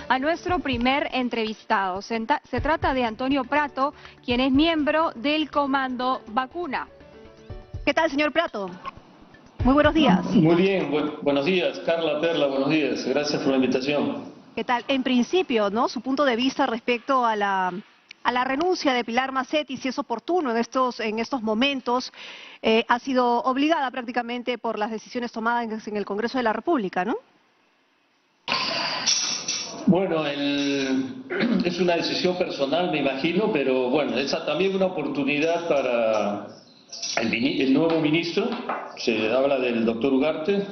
a nuestro primer entrevistado. Se trata de Antonio Prato, quien es miembro del Comando Vacuna. ¿Qué tal, señor Prato? Muy buenos días. Muy bien, buenos días, Carla, Perla, buenos días. Gracias por la invitación. ¿Qué tal? En principio, ¿no? Su punto de vista respecto a la renuncia de Pilar Mazzetti, si es oportuno en estos momentos, ha sido obligada prácticamente por las decisiones tomadas en el Congreso de la República, ¿no? Bueno, es una decisión personal, me imagino, pero bueno, es también una oportunidad para el nuevo ministro. Se habla del doctor Ugarte,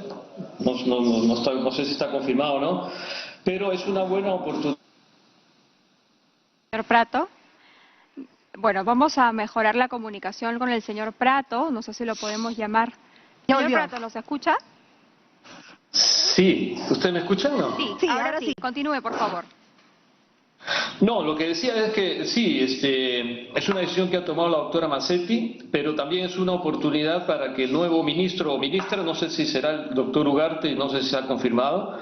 no sé si está confirmado o no, pero es una buena oportunidad. Señor Prato. Bueno, vamos a mejorar la comunicación con el señor Prato. No sé si lo podemos llamar. Señor Prato, ¿nos escucha? Sí. ¿Usted me escucha o no? Sí, ahora sí. Continúe, por favor. No, lo que decía es que sí, es una decisión que ha tomado la doctora Mazzetti, pero también es una oportunidad para que el nuevo ministro o ministra, no sé si será el doctor Ugarte, no sé si se ha confirmado,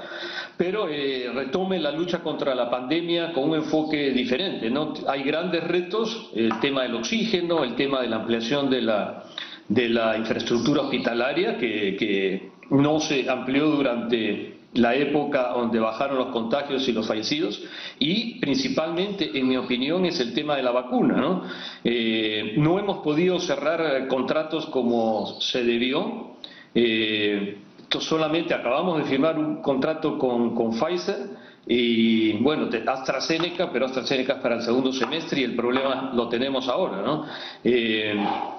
pero retome la lucha contra la pandemia con un enfoque diferente, ¿no? Hay grandes retos, el tema del oxígeno, el tema de la ampliación de la infraestructura hospitalaria que no se amplió durante la época donde bajaron los contagios y los fallecidos, y principalmente, en mi opinión, es el tema de la vacuna, ¿no? No hemos podido cerrar contratos como se debió. Solamente acabamos de firmar un contrato con Pfizer y bueno, AstraZeneca, pero AstraZeneca es para el segundo semestre y el problema lo tenemos ahora, ¿no?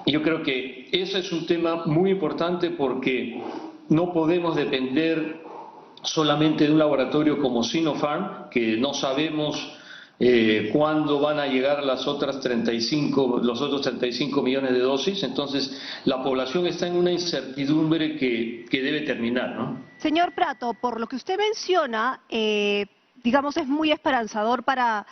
Yo creo que ese es un tema muy importante porque no podemos depender solamente de un laboratorio como Sinopharm, que no sabemos cuándo van a llegar los otros 35 millones de dosis. Entonces la población está en una incertidumbre que debe terminar, ¿no? Señor Prato, por lo que usted menciona, digamos, es muy esperanzador para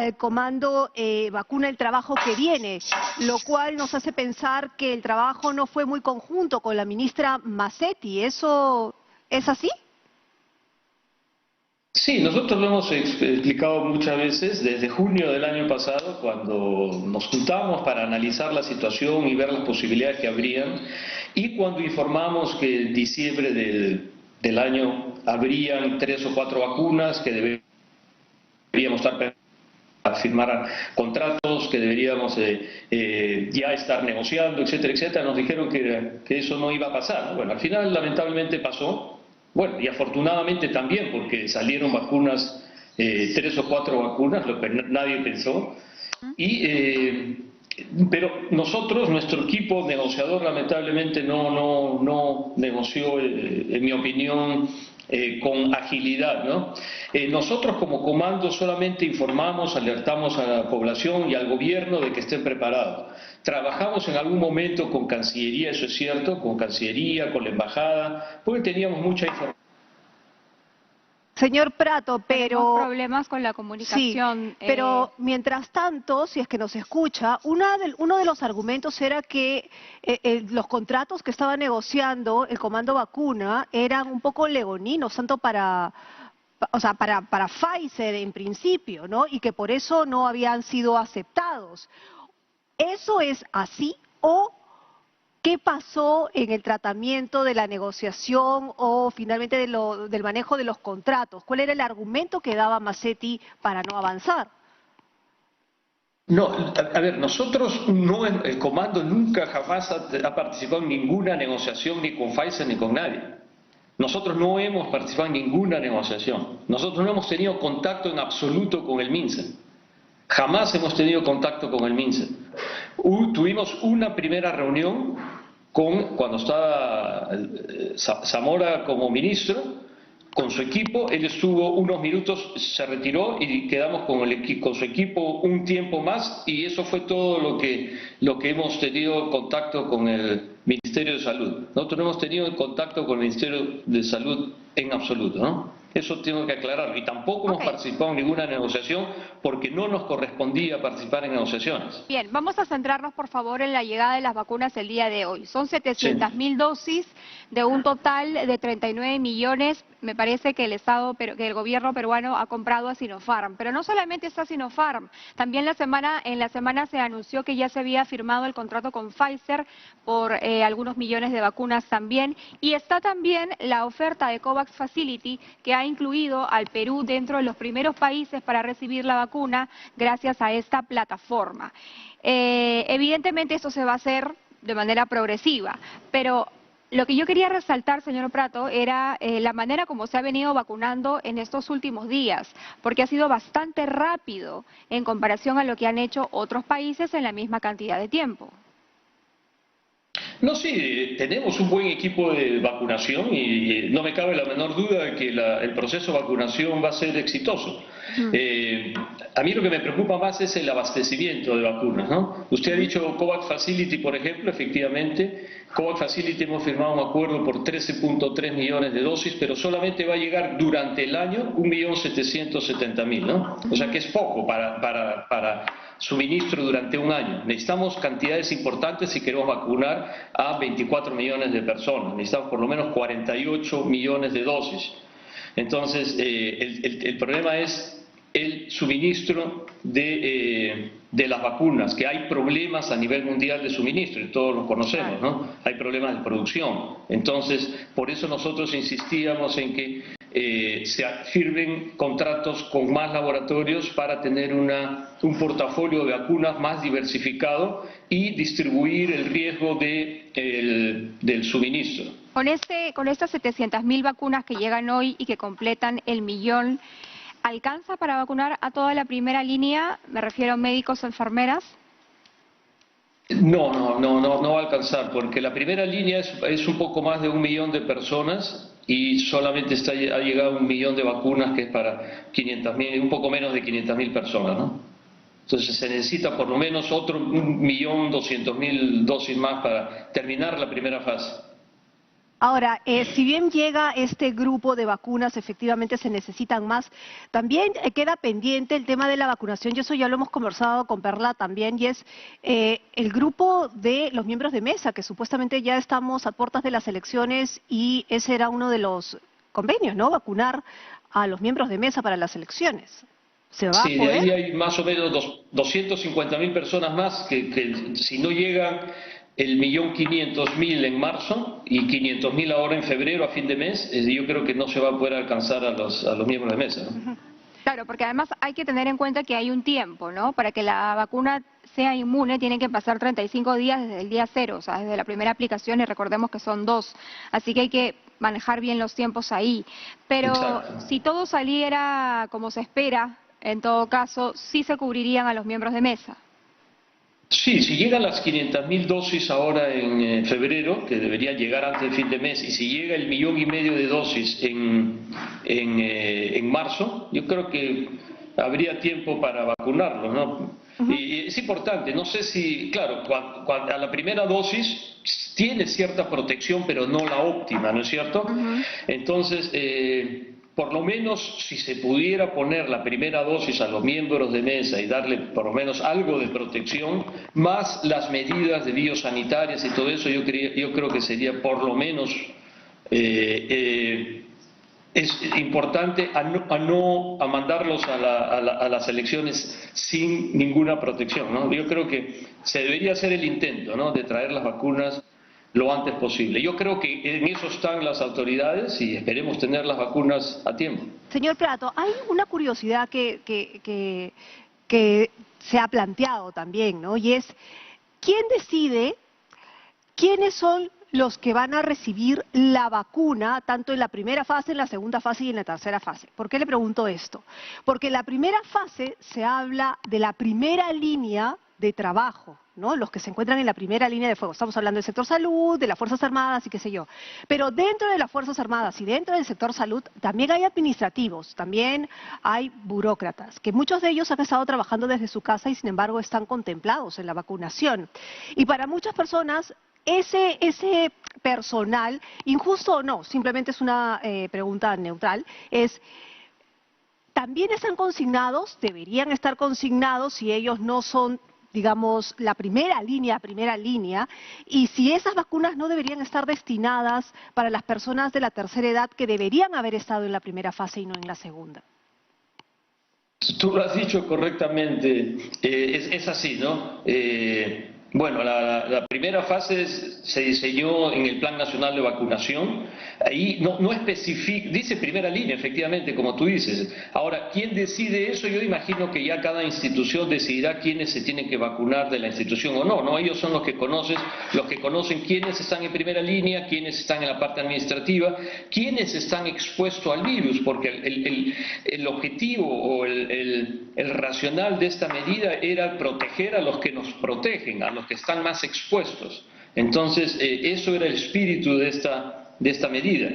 el Comando Vacuna el trabajo que viene, lo cual nos hace pensar que el trabajo no fue muy conjunto con la ministra Mazzetti. ¿Eso es así? Sí, nosotros lo hemos explicado muchas veces desde junio del año pasado, cuando nos juntamos para analizar la situación y ver las posibilidades que habrían, y cuando informamos que en diciembre del año habrían 3 o 4 vacunas que deberíamos estar a firmar contratos, que deberíamos ya estar negociando, etcétera, etcétera. Nos dijeron que eso no iba a pasar. Bueno, al final lamentablemente pasó. Bueno, y afortunadamente también, porque salieron vacunas, 3 o 4 vacunas, lo que nadie pensó. Pero nosotros, nuestro equipo negociador, lamentablemente no negoció, en mi opinión, con agilidad, ¿no? Nosotros como comando solamente informamos, alertamos a la población y al gobierno de que estén preparados. Trabajamos en algún momento con Cancillería, eso es cierto, con Cancillería, con la Embajada, porque teníamos mucha información. Señor Prato, pero... Tenemos problemas con la comunicación. Sí, pero mientras tanto, si es que nos escucha, uno de los argumentos era que los contratos que estaba negociando el Comando Vacuna eran un poco leoninos, tanto para Pfizer en principio, ¿no? Y que por eso no habían sido aceptados. ¿Eso es así o qué pasó en el tratamiento de la negociación o finalmente del manejo de los contratos? ¿Cuál era el argumento que daba Mazzetti para no avanzar? No, a ver, nosotros, el comando nunca jamás ha participado en ninguna negociación ni con Pfizer ni con nadie. Nosotros no hemos participado en ninguna negociación. Nosotros no hemos tenido contacto en absoluto con el MINSA. Jamás hemos tenido contacto con el MINSA. Tuvimos una primera reunión cuando estaba Zamora como ministro, con su equipo. Él estuvo unos minutos, se retiró y quedamos con su equipo un tiempo más, y eso fue todo lo que hemos tenido contacto con el Ministerio de Salud. Nosotros no hemos tenido contacto con el Ministerio de Salud en absoluto, ¿no? Eso tengo que aclararlo. Y tampoco hemos participado en ninguna negociación porque no nos correspondía participar en negociaciones. Bien, vamos a centrarnos por favor en la llegada de las vacunas el día de hoy. Son 700.000 dosis de un total de 39 millones me parece que que el gobierno peruano ha comprado a Sinopharm. Pero no solamente está Sinopharm, también en la semana se anunció que ya se había firmado el contrato con Pfizer por algunos millones de vacunas también. Y está también la oferta de COVAX Facility, que ha incluido al Perú dentro de los primeros países para recibir la vacuna gracias a esta plataforma. Evidentemente esto se va a hacer de manera progresiva, pero lo que yo quería resaltar, señor Prato, era la manera como se ha venido vacunando en estos últimos días, porque ha sido bastante rápido en comparación a lo que han hecho otros países en la misma cantidad de tiempo. No, sí, tenemos un buen equipo de vacunación y no me cabe la menor duda de que el proceso de vacunación va a ser exitoso. A mí lo que me preocupa más es el abastecimiento de vacunas, ¿no? Usted ha dicho COVAX Facility, por ejemplo, efectivamente, COVAX Facility hemos firmado un acuerdo por 13.3 millones de dosis, pero solamente va a llegar durante el año 1.770.000, ¿no? O sea que es poco para suministro durante un año. Necesitamos cantidades importantes si queremos vacunar a 24 millones de personas. Necesitamos por lo menos 48 millones de dosis. Entonces, el problema es el suministro de las vacunas, que hay problemas a nivel mundial de suministro, y todos lo conocemos, ¿no? Hay problemas de producción. Entonces, por eso nosotros insistíamos en que se firmen contratos con más laboratorios para tener un portafolio de vacunas más diversificado y distribuir el riesgo del suministro. Con estas 700.000 vacunas que llegan hoy y que completan el millón, ¿alcanza para vacunar a toda la primera línea? Me refiero a médicos, enfermeras. No va a alcanzar, porque la primera línea es un poco más de 1 millón de personas y solamente ha llegado 1 millón de vacunas, que es para 500.000, un poco menos de 500.000 personas, ¿no? Entonces se necesita por lo menos otro 1.200.000 dosis más para terminar la primera fase. Ahora, si bien llega este grupo de vacunas, efectivamente se necesitan más, también queda pendiente el tema de la vacunación, y eso ya lo hemos conversado con Perla también, y es el grupo de los miembros de mesa, que supuestamente ya estamos a puertas de las elecciones y ese era uno de los convenios, ¿no? Vacunar a los miembros de mesa para las elecciones. ¿Se va a poder? De ahí hay más o menos 250.000 personas más que si no llegan el 1.500.000 en marzo y 500.000 ahora en febrero a fin de mes, yo creo que no se va a poder alcanzar a los miembros de mesa, ¿no? Claro, porque además hay que tener en cuenta que hay un tiempo, ¿no? Para que la vacuna sea inmune tienen que pasar 35 días desde el día 0, o sea, desde la primera aplicación, y recordemos que son 2. Así que hay que manejar bien los tiempos ahí. Pero Exacto. Si todo saliera como se espera, en todo caso, sí se cubrirían a los miembros de mesa. Sí, si llegan las 500.000 dosis ahora en febrero, que deberían llegar antes del fin de mes, y si llega el 1,5 millones de dosis en marzo, yo creo que habría tiempo para vacunarlos, ¿no? Y es importante, no sé si, claro, a la primera dosis tiene cierta protección, pero no la óptima, ¿no es cierto? Entonces, por lo menos si se pudiera poner la primera dosis a los miembros de mesa y darle por lo menos algo de protección, más las medidas de biosanitarias y todo eso, yo creo que sería por lo menos es importante a mandarlos a las elecciones sin ninguna protección, ¿no? Yo creo que se debería hacer el intento, ¿no?, de traer las vacunas lo antes posible. Yo creo que en eso están las autoridades y esperemos tener las vacunas a tiempo. Señor Prato, hay una curiosidad que se ha planteado también, ¿no? Y es, ¿quién decide quiénes son los que van a recibir la vacuna, tanto en la primera fase, en la segunda fase y en la tercera fase? ¿Por qué le pregunto esto? Porque en la primera fase se habla de la primera línea de trabajo, ¿no? Los que se encuentran en la primera línea de fuego. Estamos hablando del sector salud, de las Fuerzas Armadas y qué sé yo. Pero dentro de las Fuerzas Armadas y dentro del sector salud también hay administrativos, también hay burócratas, que muchos de ellos han estado trabajando desde su casa y sin embargo están contemplados en la vacunación. Y para muchas personas ese personal, injusto o no, simplemente es una pregunta neutral, también están consignados, deberían estar consignados si ellos no son digamos, la primera línea, y si esas vacunas no deberían estar destinadas para las personas de la tercera edad que deberían haber estado en la primera fase y no en la segunda. Tú lo has dicho correctamente, es así, ¿no? Bueno, la primera fase se diseñó en el Plan Nacional de Vacunación, ahí no especifica, dice primera línea, efectivamente, como tú dices. Ahora, ¿quién decide eso? Yo imagino que ya cada institución decidirá quiénes se tienen que vacunar de la institución o no, ¿no? Ellos son los que conocen quiénes están en primera línea, quiénes están en la parte administrativa, quiénes están expuestos al virus, porque el objetivo o el racional de esta medida era proteger a los que nos protegen, a los que están más expuestos. Entonces, eso era el espíritu de esta medida.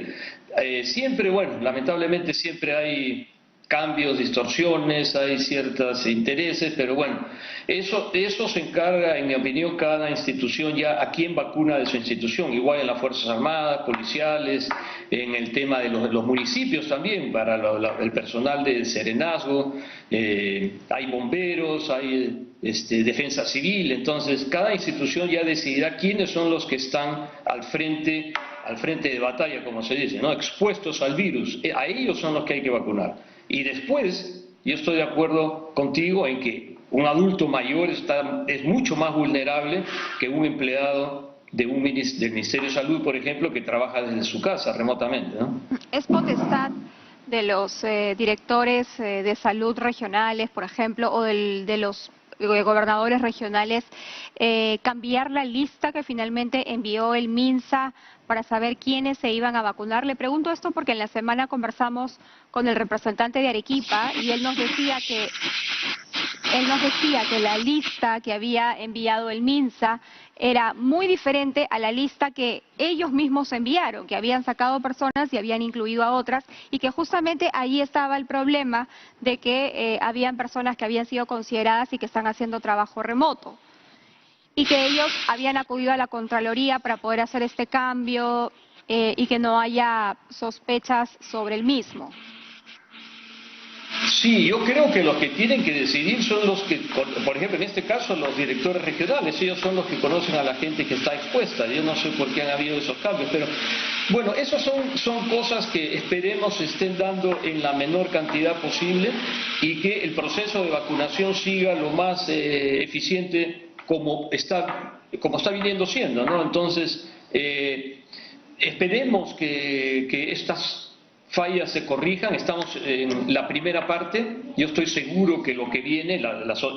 Siempre, bueno, lamentablemente siempre hay cambios, distorsiones, hay ciertos intereses, pero bueno, eso se encarga, en mi opinión, cada institución ya a quién vacuna de su institución, igual en las Fuerzas Armadas, policiales, en el tema de los municipios también, para el personal de serenazgo, hay bomberos, hay defensa civil, entonces cada institución ya decidirá quiénes son los que están al frente de batalla, como se dice, ¿no? Expuestos al virus, a ellos son los que hay que vacunar. Y después, yo estoy de acuerdo contigo en que un adulto mayor es mucho más vulnerable que un empleado del Ministerio de Salud, por ejemplo, que trabaja desde su casa remotamente, ¿no? Es potestad de los directores de salud regionales, por ejemplo, o de los gobernadores regionales, cambiar la lista que finalmente envió el MINSA para saber quiénes se iban a vacunar. Le pregunto esto porque en la semana conversamos con el representante de Arequipa y él nos decía que la lista que había enviado el MINSA era muy diferente a la lista que ellos mismos enviaron, que habían sacado personas y habían incluido a otras, y que justamente ahí estaba el problema de que habían personas que habían sido consideradas y que están haciendo trabajo remoto, y que ellos habían acudido a la Contraloría para poder hacer este cambio y que no haya sospechas sobre el mismo. Sí, yo creo que los que tienen que decidir son los que, por ejemplo, en este caso los directores regionales, ellos son los que conocen a la gente que está expuesta. Yo no sé por qué han habido esos cambios, pero bueno, esas son cosas que esperemos se estén dando en la menor cantidad posible y que el proceso de vacunación siga lo más eficiente como está viniendo siendo, ¿no? Entonces, esperemos que estas fallas se corrijan. Estamos en la primera parte. Yo estoy seguro que lo que viene,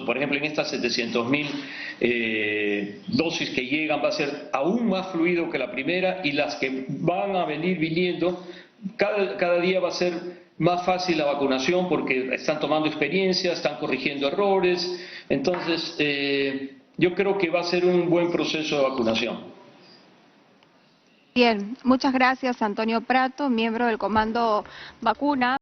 por ejemplo, en estas 700.000 dosis que llegan, va a ser aún más fluido que la primera, y las que van a venir viniendo, cada día va a ser más fácil la vacunación porque están tomando experiencia, están corrigiendo errores. Entonces, yo creo que va a ser un buen proceso de vacunación. Bien, muchas gracias Antonio Prato, miembro del Comando Vacuna.